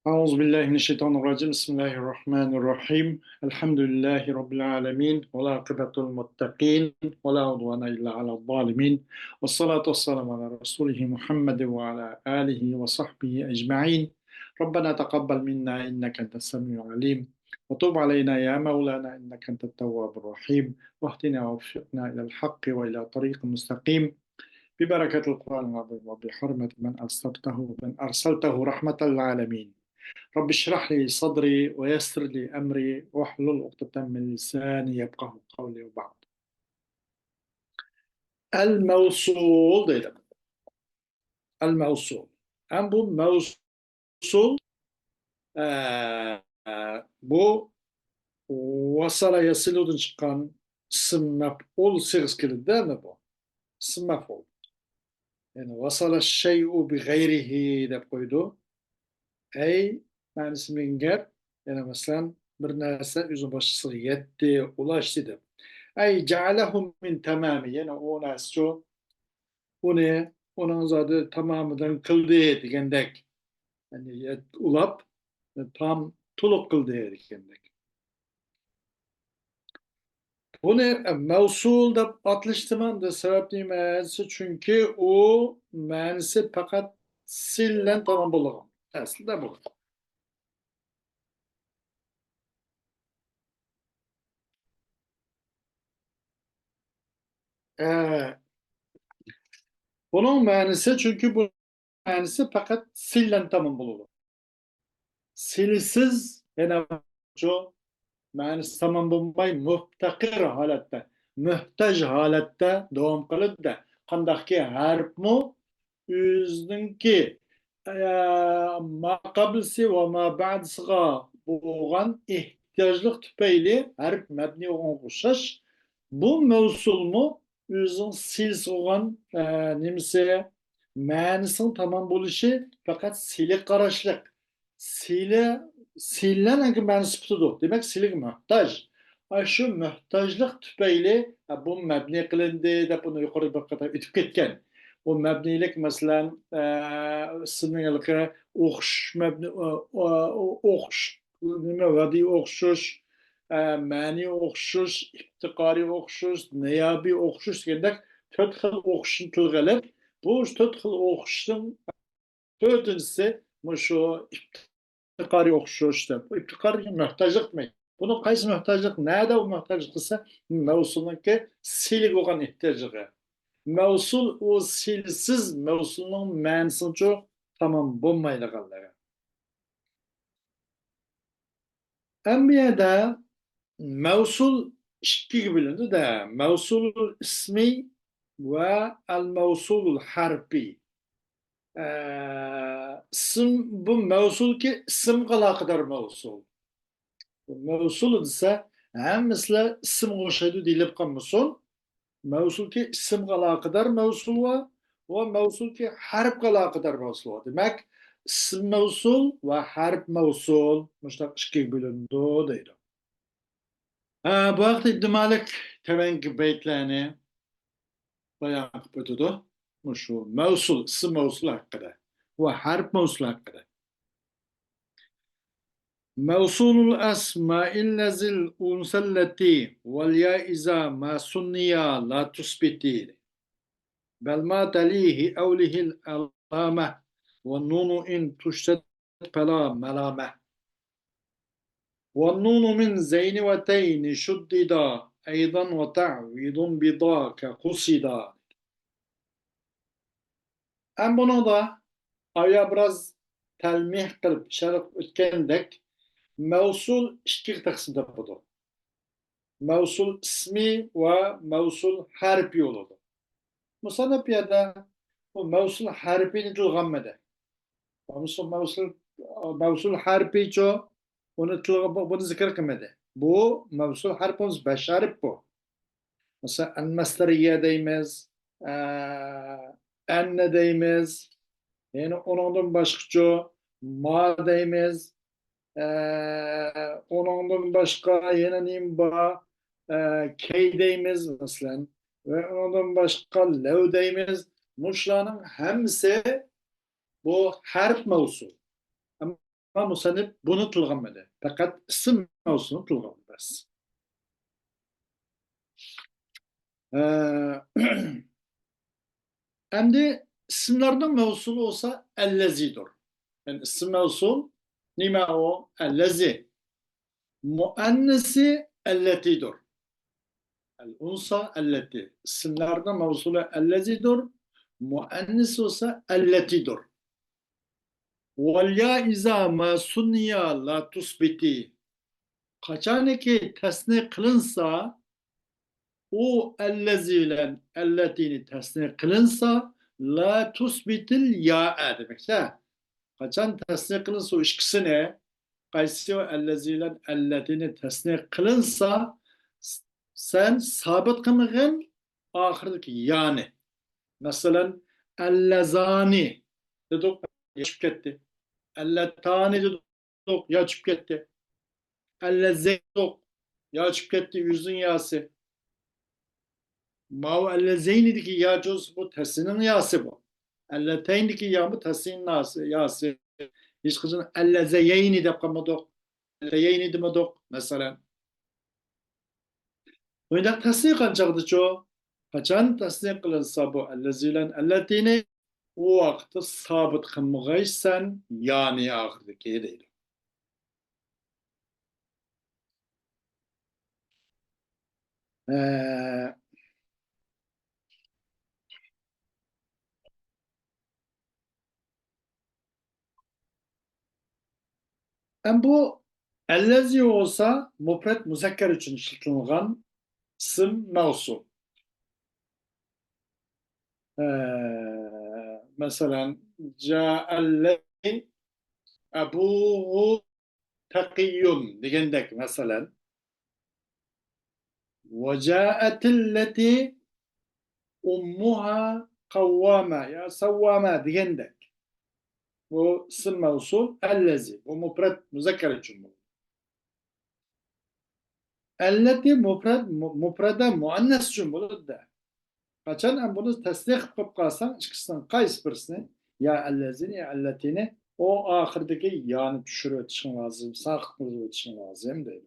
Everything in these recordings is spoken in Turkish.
Euzubillahimineşşeytanirracim. Bismillahirrahmanirrahim. Elhamdülillahi Rabbil alemin. Ve la akıbetul muttaqin. Ve la udvana illa ala zalimin. Ve salatu ve selamu ala Resulihi Muhammed ve ala alihi ve sahbihi ecma'in. Rabbena taqabbal minna inneke entes semi'ul alim. Ve tub aleyna ya Mevlana inneke entet tevvabur rahim. Ve ahdina ve veffiqna ilal hakkı ve ila tariqin müstakim. ببركة القرآن العظيم وبحرمة من أرسلته رحمة للعالمين. رب اشرح لي صدري ويسر لي أمري واحلل عقدة من لساني يفقه قولي وبعد. El-Mevsul dedim. El-Mevsul. Hem bu mevsul bu vasala yasiludun çıkan isim mef'ul sigası değil mi bu? İsim mef'ul. Yani vasala şey'u bi gayrihi deb koydu. Ey manisi mingar. Yani mesela bir narsa özü başısı yetti, ulaştı deb. Ey cealehum min tamami. Yani o narsa onu onun zaten tamamından kıldı degandek. Yani ulap tam tuluk kıldı degandek. Bunu mevsul da atlaştırmanın da sebep demesi çünkü o manisi fakat sillen tamam bulur. Aslında bu. Ee, bunun manisi çünkü bu manisi fakat sillen tamam bulur. Silsiz yani şu manisi tamam bulmay muhtakir halatta, muhtaj halatta devam kılıp da kandaki harf mu özünki ma qablisi ve ma ba'disiga bo'lgan ehtiyojlik tüpeyli harf mebni olan kuşaş bu mevsul mu özün silsiz olan nimse manisin tamam buluşu fakat sili karışlık sili silinen hangi manisi tutudu demek silik muhtaj. Şu muhtajlık tüpeyli bu mebni kılındı da bunu yukarı bir kadar ütüp ketken. O mebnilik mesela sınırlıkı okş mebni okş nime vadi okşuş mani okşuş iptikari okşuş niyabi okşuş degandek to'rt xil o'qishni tilga ilib bu to'rt xil o'qishning to'rtinchisi shu iptikari o'qishish deb iptikari muhtojlik demak buni qaysi muhtojlik nada u muhtojlik desa mavsulniki siylik bo'lgan ehtiyojligi mavsul u silsiz mavsulning ma'nisi tamom bo'lmaydiganligi Enbiyada mevsul ikkiga bo'lindi da mevsulul ismi ve el mevsulul harfi isim bu mevsul ki isim kadar mevsul mevsul desa hem mesela isim o'xshaydi deyilib qolmasin mevsul ki isim kadar mevsul var ve mevsul ki harf kadar mevsul var demek isim mevsul ve harf mevsul müştak ikkiga bo'lindi deydi bu haqda Ibn Malik tevenki beytlerini bayan ötüdü. Şu mevsul, isim mevsul hakkında ve harf mevsul hakkında. Mevsulul esma'illezil unselleti vel yaiza ma sunniya la tusbiti bel ma talihi evlihil alame ve nunu in tuştet fela melame ve nunu min zeyni ve teyni şuddida eydan ve ta'vidun bidâke kusida Hem bunu da aya biraz telmih kılıp şerif ötkendek mevsul iki kısımda budur. Mevsul ismi ve mevsul harfi olurdu. Musannafiyada bu mevsul harfini tilgammede. Mevsul harfi ço bunu zikir kılmadı. Bu mevsul harfimiz beş harf bu. Mesela en mesteriye deyimiz, enne deyimiz, yani onundan başka ma deyimiz, onundan başka yine neyim ba key deyimiz mesela ve onundan başka lev deyimiz. Muşlanın hemsi bu harf mevzu. musannif bunu tilgamadi. Fakat isim mevzusunu tilgamadi. Endi isimlerden mevzulu olsa ellezidir. Yani isim mevsul nime o? Ellezi. Muannesi elletidir. El-unsa elleti. İsimlerden mevzulu ellezidir. Muannesi olsa elletidir. Vel ya iza ma sunniya la tusbiti. Kaçan ki tesni kılınsa o elleziyle elletini tesni kılınsa la tusbitil ya demekse. Kaçan tesni kılınsa o ikisine qaysi o elleziyle elletini tesni kılınsa sen sabit kılmığın ahırdaki yani. Mesela ellezani dedik yaşıp gitti. Elletani dedik yaşıp gitti. Ellezeyni dedik yaşıp gitti yüzün yası. Mav ellezeynideki ya cüz bu tesinin yası bu. Elleteyndeki ya mı tesinin yası. Hiç kızın ellezeyni de yapamadık. Ellezeyni demedik mesela. Oyunda tasdik kılacaktı çoğu. Kaçan tasdik kılınsa bu elleziyle elletini o vakti sabit kılmagaysan yani ahırdaki değil. Ee, bu ellezi olsa mufret muzakker için işletilen isim mevsul. Mesela ca'allezi ebuhu takiyyun degendek mesela ve ca'atilleti ummuha kavvama ya savvama degendek. Bu isim mevsul ellezi. Bu mufret muzakker için bu. Elleti mufreda muannes için bu da. Kaçan bunu tasdik kılıp kalsan çıkışsan kays birisini ya ellezini ya elletini o ahirdeki yani düşürü ötüşün lazım. Sakıklığı ötüşün lazım değil.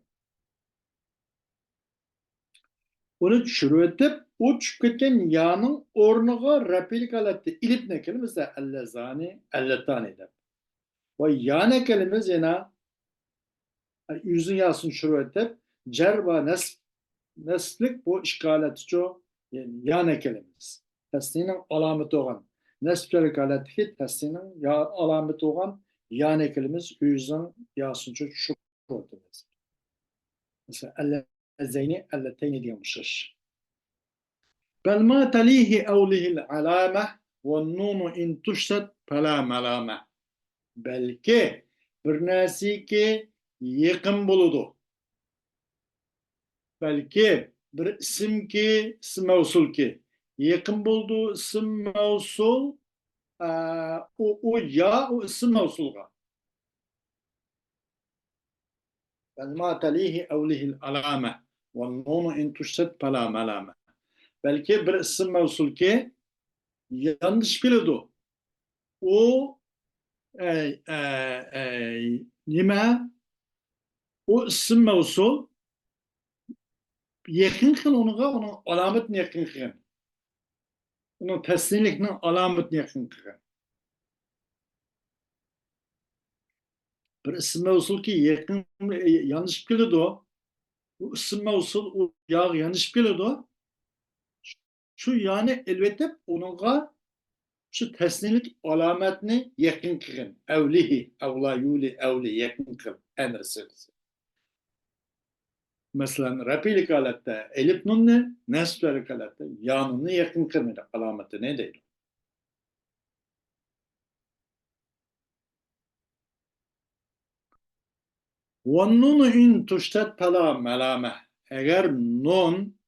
Onu düşürü ötüp o çıkıp ketken yanın ornuğa repilik aletti. İlip ne kelimesi de ellezani elletani de. O yani kelimesi yine yüzün yasını şuru ötüp cerba neslik bu işgaletici yani yani kelimesi. Teslinin alameti olan nesbel galetki teslinin ya alameti olan yani kelimesi yüzün yasınca şu demez. Mesela ellezeyni elleteyni diyormuşuz. Bel ma talihi evlihil alame ve nunu in tuşset fela melame. Belki bir nasi ki yakın buludu. Belki bir isim ki isim mevsul ki yakın bulduğu isim mevsul o ya o isim mevsulga. Ma talihi evlihil alame ve nunu in tuşset fela melame. Belki bir isim mevsul ki yanlış biliyordu. O nime o isim mevsul yakın kıl onuğa onun alametini yakın kıl. Onun teslimlikinin alametini yakın kıl. Bir isim mevsul ki yakın yanlış biliyordu. Bu isim mevsul o ya yanlış biliyordu. Şu yani elbette onuğa şu teslimlik alametini yakın kıl. Evlihi, evla yuli, evli yakın kıl. Emrisi. Mesela repilik alette elif nun ne? Nesbelik alette yanını yakın kılmayacak alameti ne değil? وَالنُّنُ in tuştet pela melame. Eğer nun,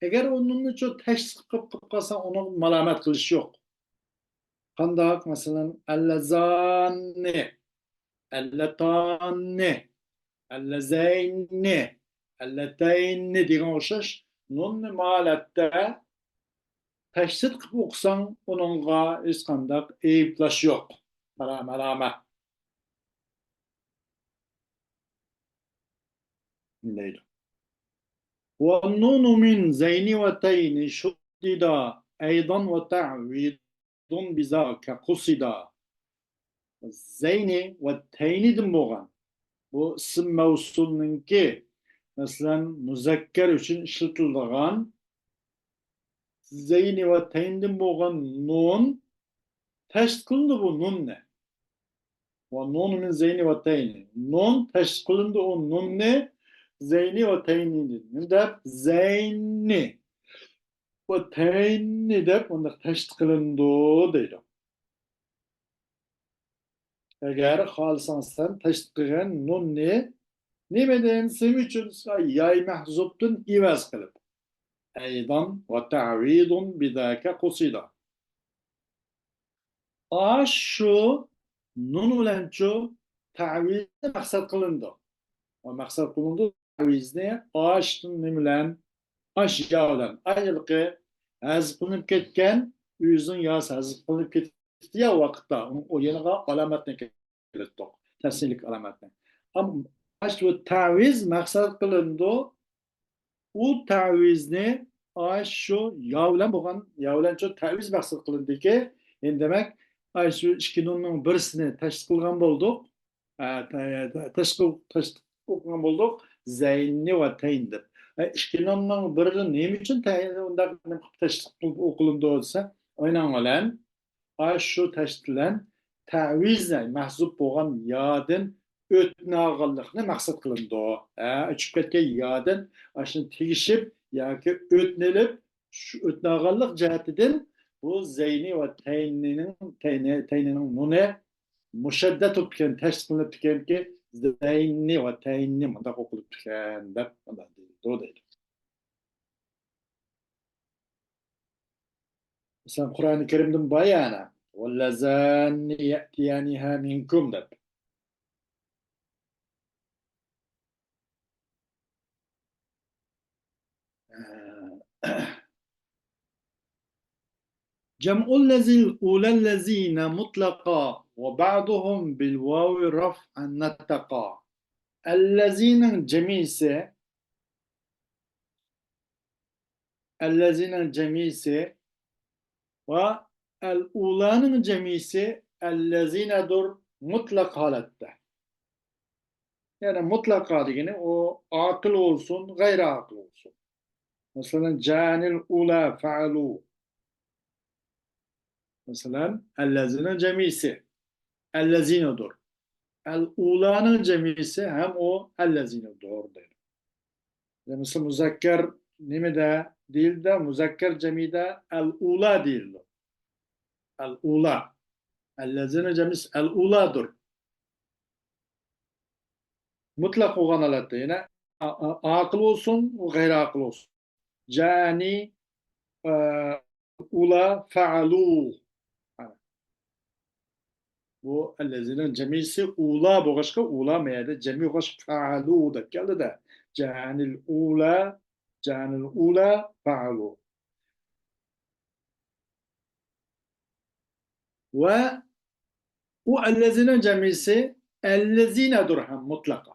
eğer o nunu çok teşhis kılıp kalsan onun malamet kılışı yok. Kandak mesela ellezanne, elletanne, ellezeyne, elleteyne diye oluşur. Nun malette teşhis kılıp okusan onunla iskandak eyüplaş yok. Melame. deydi. وَالنُّونُ مِنْ زَيْنِ وَتَيْنِ شُدِّدَ أَيْضًا وَتَعْوِيضٌ بِذَاكَ قُصِدَ. Zeyni ve teynidin boğan. Bu isim mevsulunki mesela müzekker için işletildiğin zeyni ve teynidin boğan nun teşkil kılındı bu nun ne? Ve nun min zeyni ve teyni. Nun teşkil kılındı o nun ne? Zeyni ve teynidin. Ne der? Zeyni ve teyni der. Onda teşkil kılındı değil. Eğer halsansan teşkil kılın nun ne? Nimeden için yay mahzubtun ivaz kılıp. Eydan ve ta'vidun bidâke kusida. Şu nun ulan şu ta'vizde maksat kılındı. O maksat kılındı ta'vizde aştın nimlen aşyağıdan. Ayılıkı hazır kılınıp ketken yüzün yası hazır kılınıp ketken ya vakitte o yeniga alametine kelittik. Tesnilik alametine. Ama şu taviz maksat kılındı u tavizni şu yavlan bo'lgan yavlancha taviz maqsad qilindiki endi demak shu ikki nunning birisini tashkil qilgan bo'ldik tashkil qilgan bo'ldik zaynni va tayn deb ikki nunning birini nima uchun unda tashkil qilindi desa aynan bilan şu tashkillan tavizne mahzub bo'lgan yodin o'tnag'inlikni maqsad qilindi uchib ketgan yodin aşın tegishib yoki o'tnilib shu o'tnag'inlik jihatidan bu zeyni va taynining nuni mushaddat bo'lib ketgan tashkillanib ketganki zeyni va tayni bundoq o'qilib ketgan deb deydi. Mesela Kur'an-ı Kerim'den bayana وَالَّذَانِ يَأْتِيَانِهَا مِنْكُمْ deb. جمع الأولى الذين مطلقا وبعضهم بالواو رفعا نتقا. الذين جميسه ve el-ulanın cemisi el-lezinedur mutlak halette. Yani mutlaka degeni o akıl olsun, gayri akıl olsun. Mesela canil ula fa'alu. Mesela el-lezine cemisi el-lezinedur. El-ulanın cemisi hem o el-lezinedur der. Mesela muzakker nimede değil de muzakker cemide el-ula değil. El-ula. El-lezine cemis el-uladır. Mutlak olan alatta yine akıl olsun, gayri akıl olsun. Cani ula fa'alu. Bu ellezinin cemisi ula boğaşka ula meyede cemi boğaşka fa'alu da geldi de canil ula fa'alu. Ve o ellezinin cemisi ellezine durham mutlaka.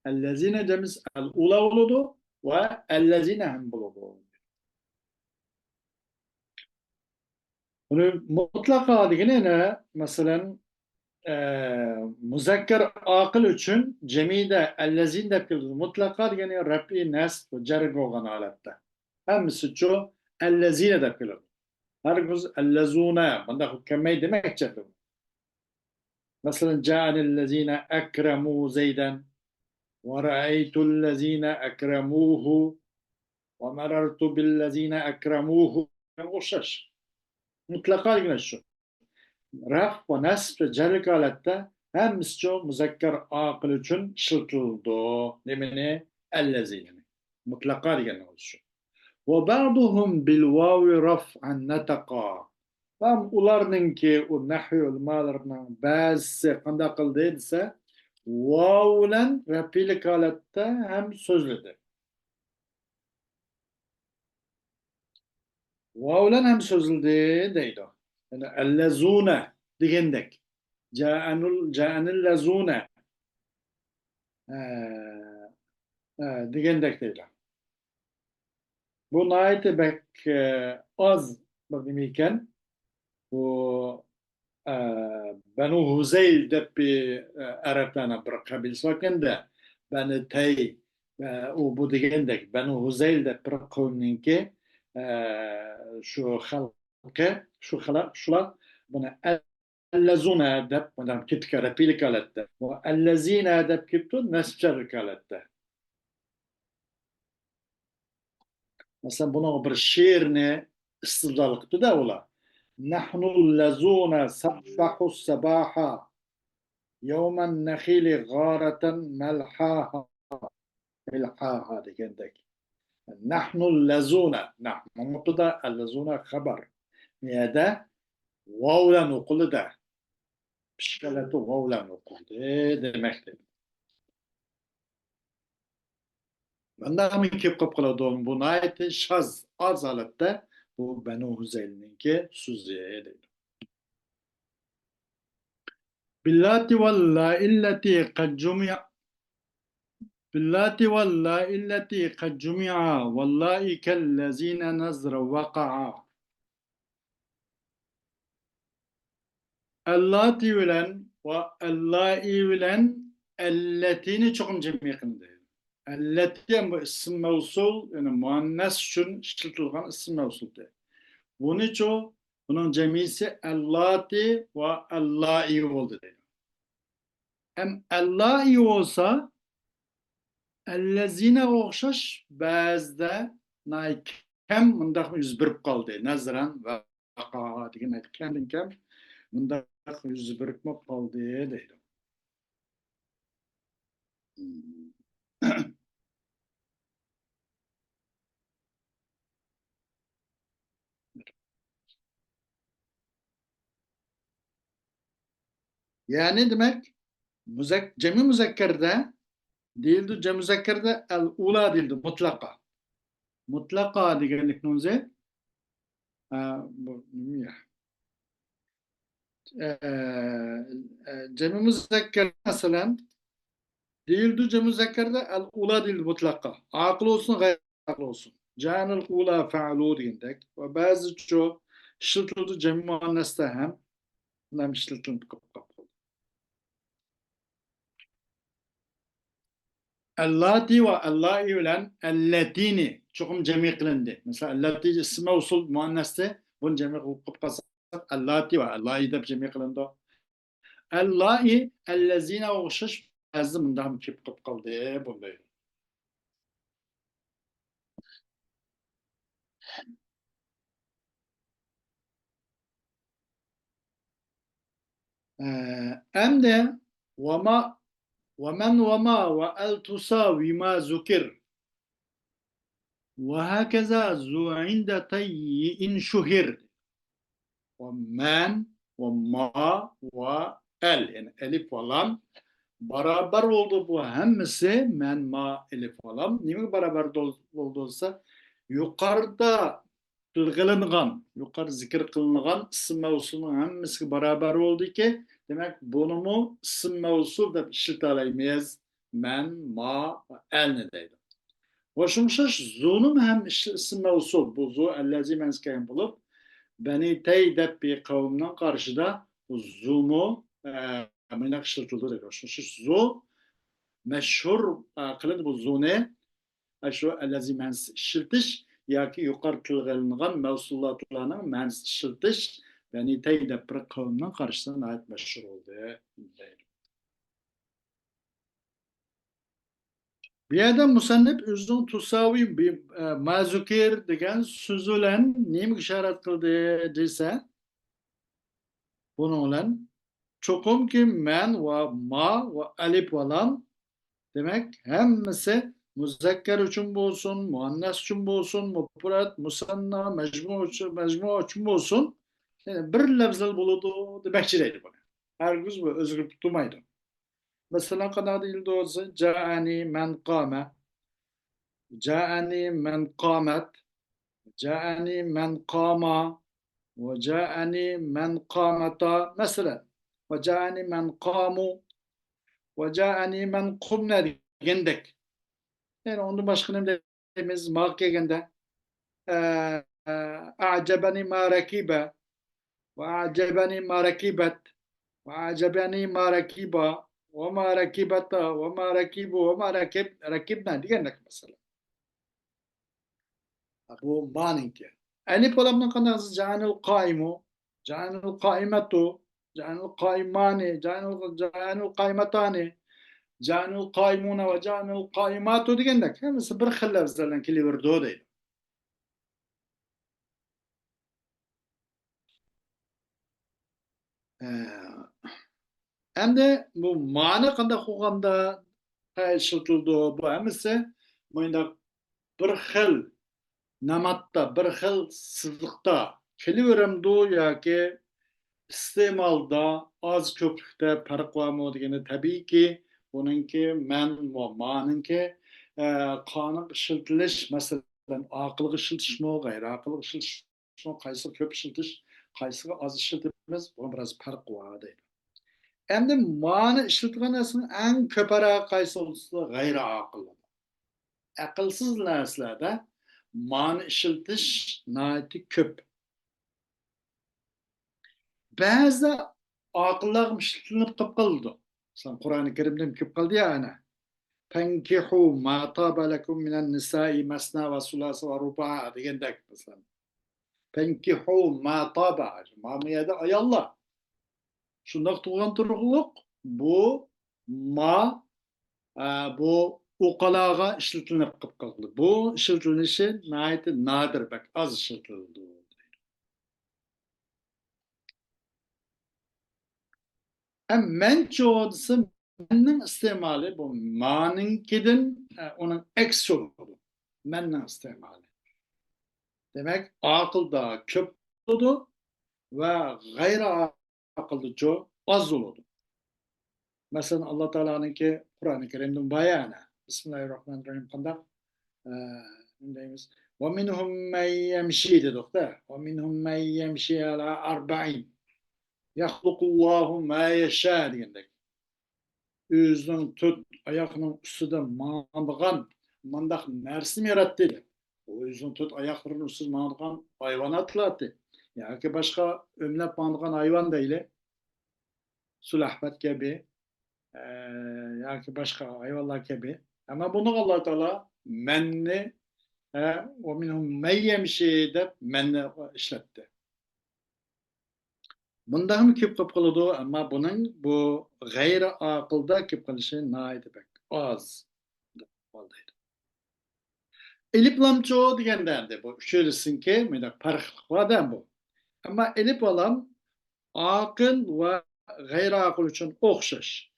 Ellezine cemis el-ula oludu ve ellezine hem buludu. Bunu mutlaka degene ne? Mesela muzakker akıl için cemide ellezin de kıldı. Mutlaka degene rafi nesb ve cerg olan alette. Hemisi çoğu ellezine de kıldı. Herkes ellezune. Bunda hükmeyi demek çekiyor. Mesela ca'anellezine ekremu zeyden ve ra'eytullezine ekremuhu ve merartu billezine ekremuhu. Oşaş. Mutlaka degene şu. Raf ve nesb ve cerg alette hemisi çoğu muzakker akıl için işletildi. Demeni ellezine. Mutlaka degene şu. وبعضهم بالواو رفعا نتقا. Tam ularınki o nahyu mallarının bazısı kanda kıldıysa vavlen replik halette hem sözlüdür. Vavlen hem sözlüdür deydi. Yani ellezune digendek. Ca'anil lezune. degandek değil. Bu nayeti bek az bakımıyken bu e, Benu Huzeyl de bir Araplarına bırakabilse vakın da Beni Tey o bu degandek Benu Huzeyl de bırakının ki şu halka şu halak şula buna الذين أدب مدام كنت كرابيل كالته والذين أدب كتو نسجر كالته مثلا بنا bir şiirine istidlalıktı da ola. Nahnu lezuna sabbahu sabaha yevmen nehili gâreten melhaha melhaha dikendek. Nahnu lezuna nahnu mutluda lezuna haber. Niyada vavlan okulu da pişkaleti vavlan okulu demektir. Bunda kip kapıladığım bu nayeti şaz az alette bu Benu Huzeylin'inki Suziye'ye değil. Billati valla illeti kad cumi'a Billati valla illeti kad cumi'a vallahi kellezine nazra vaka'a Allati bilen ve Allahi bilen elletini çok cemiyetinde. Elleti bu isim mevsul yani muannes için işletilgen isim mevsuldur. Bunun için bunun cemisi Allati ve Allahi oldu. Hem Allahi olsa ellezine okşaş bazda kem mındak yüz birip kaldı. Nazaran ve vaka'a diyen kendin kem mındak yüz birip kaldı deydi. Yani demek cemi müzekkerde değildi. Cemi müzekkerde el-ula değildi. Mutlaka. Mutlaka diyenlik nunze bu ya. Cemi müzekker mesela değildi. Cemi müzekkerde el-ula değildi mutlaka. Akıl olsun gayr akıl olsun. Canil ula fa'lu diyendek. Ve bazı çoğu işletildi cemi muanneste hem bunlar işletildi kapı. Allati ve Allahi bilen elletini çokum cemi kılındı. Mesela ellati isme usul muanneste bunun cemi kılıp kalsak Allati ve Allahi de cemi kılındı. Allahi ellezine okşaş azımından kip kılıp kaldı. Buradayım. Hem de وما وأل تساوي ما ذكر وهكذا ذو عند تي إن شهر ومن وما وال yani elif olan beraber oldu bu hemisi men ma elif olan niye beraber olduysa yukarıda kılgılıngan yukarı zikir kılınan isim mevsulunun hemisi beraber oldu ki demek bunu mu isim mevsul da işletilemeyiz men ma el nedeydi. Hoşumşaş zunum hem isim mevsul bu zu ellezi menskeyen bulup Beni Teydep bir kavimden karşıda bu zumu amına işletildi diyor. Şu zu meşhur kılın bu zu ne? Şu ellezi mens işletiş ya ki yukarı kılgınlıgan mevsullatlarının mens işletiş Beni Teydep bir kavimden karşıda ait meşhur oldu. Bir yerde musannif üzün tusavi bir mazukir degen sözülen neyim işaret kıldı dese bunu olan çokum ki men ve ma ve alif olan demek hemmisi muzekker için olsun, muannas için olsun, mufrad, musanna, mecmu için olsun yani bir lafzal buludu demekçileydi bunu. Herkes bu özgür tutmaydı. Mesela kadar değil de olsa ca'ani men kâme جاءني من قامت جاءني من قام وجاءني من قامتا مثلا وجاءني من قاموا وجاءني من قمنا عندك Yani ondan başka ne deyimiz? Mak kelgende a'cebeni ma rakibe ve a'cebeni ma rakibet ve a'cebeni ma rakiba ve ma rakibeta ve ma rakibu ve ma rakibna diyenler mesela. Bu maninki. Elif olamdan kanarız canil kaimu, canil kaimetu, canil kaimani, canil kaimetani, canil kaimuna ve canil kaimatu diyenler. Hemisi bir xiller zelen kili verdo değil. Hem de bu mani kanda kuganda işletildi bu hemisi mıyında bir xil namatta, bir xil sızlıkta kili veremdu ya ki istemalda az köpükte fark var mı degeni tabii ki bununki men ve manınki kanun işletiliş mesela akıllı işletiş mi gayri akıllı işletiş mi kaysı köp işletiş kaysı az işletimiz bu biraz fark var değil. Endi mani işletilgan narsaning eng ko'para qaysi bo'lsa g'ayri aql. Aqlsiz narsalarda mani ishiltish nihoyatda ko'p. Ba'zida aqllar ishletilib qolib qoldi. Masalan, Qur'oni Karimda ko'p qoldi ya ana. Fankihu ma taba lakum minan nisa'i masna va sulasa va ruba' degandek masalan. Fankihu ma taba. Mamiyada ayollar. Shundoq tug'an turug'liq bu ma bu uqalağa işletilip kaldı. Bu işletilişi nadir bak az işletildi. Hem men çoğusu menin istemali bu maninkidin onun eksi oldu. Menin istemali. Demek akılda köp oldu ve gayri akılda çok az oldu. Mesela Allah Teala'nın ki Kur'an-ı Kerim'in bayanı. Bismillahirrahmanirrahim. Kandak deyimiz. وَمِنْهُمْ مَنْ يَمْشِي dedik de. وَمِنْهُمْ مَنْ يَمْشِي عَلَى أَرْبَعِينَ يَخْلُقُ اللّٰهُ مَا يَشَاءُ diyendek. Özünün tut ayakının üstüde mandıgan mandak nersim yarattı. O özünün tut ayaklarının üstüde mandıgan hayvanat yarattı. Ya ki başka ömlep mandıgan hayvan değil. Sulahbet gibi ya ki başka hayvanlar gibi. Ama bunu Allah Teala menni o minhum meyyemşi de menni işletti. Bunda ham köp köp kılıdı ama bunun bu gayri akılda köp kılışı naydı bek. Az. Olduydu. Elip lamço degenden de bu. Şöylesin ki mıydı farklı var bu. Ama elip alam akıl ve gayri akıl için okşaş.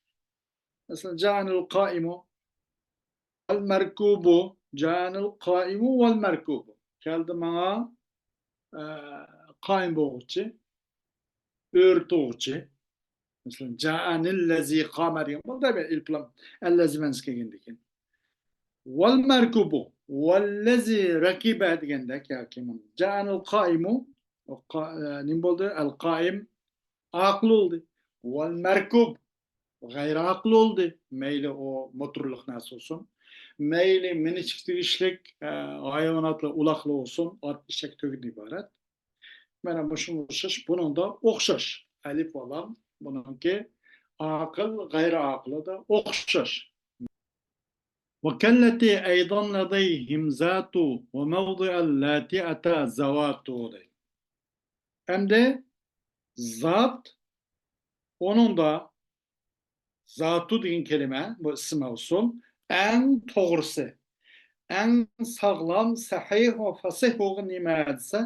Mesela canil kaimu vel merkubu canil kaimu vel merkubu. Geldi bana kaim boğucu, örtüğücü. Mesela ca'anillezi kâme diyen. Bu da bir ilplam. Ellezi menskegindeki. Vel merkubu. Vellezi rakibe diyendek ya kimin. Ca'anil kaimu. Ne oldu? El kaim aklı oldu. Vel merkub. Gayri aklı oldu. Meyli o motorluk nasıl olsun. Meyli minicik işlik hayvanatlı ulaklı olsun. At işek tögün ibaret. Bana başım okşaş. Bunun da okşaş. Elif olan bununki akıl gayri aklı da okşaş. وكالتي أيضا لديهم ذات وموضع اللاتي أتى زوات hem de zat onun da zatu deyin kelime bu isim olsun en doğrusu en sağlam sahih ve fasih olan nimetse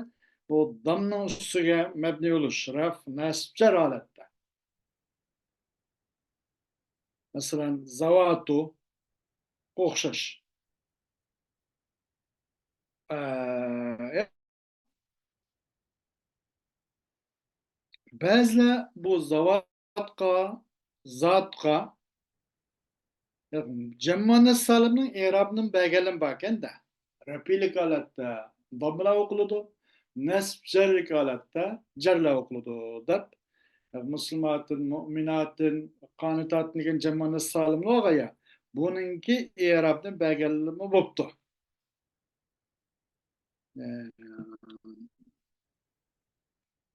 bu damla üstüge mebni olur şeref nasipçer alette. Mesela zavatu okşaş. Bazı bu zavatka, zatka cemmane salimnin irabının belgelen baken de repilik alatta damla okuludu, nesb cerlik alatta cerla okuludu da Müslümanın, müminatın, kanıtatın cemmane salimli oğa ya Bununki i'rabning belgileme boptu.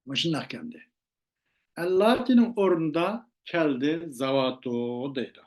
Maşın kendi. Ellati'nin orunda keldi zavatu deydi.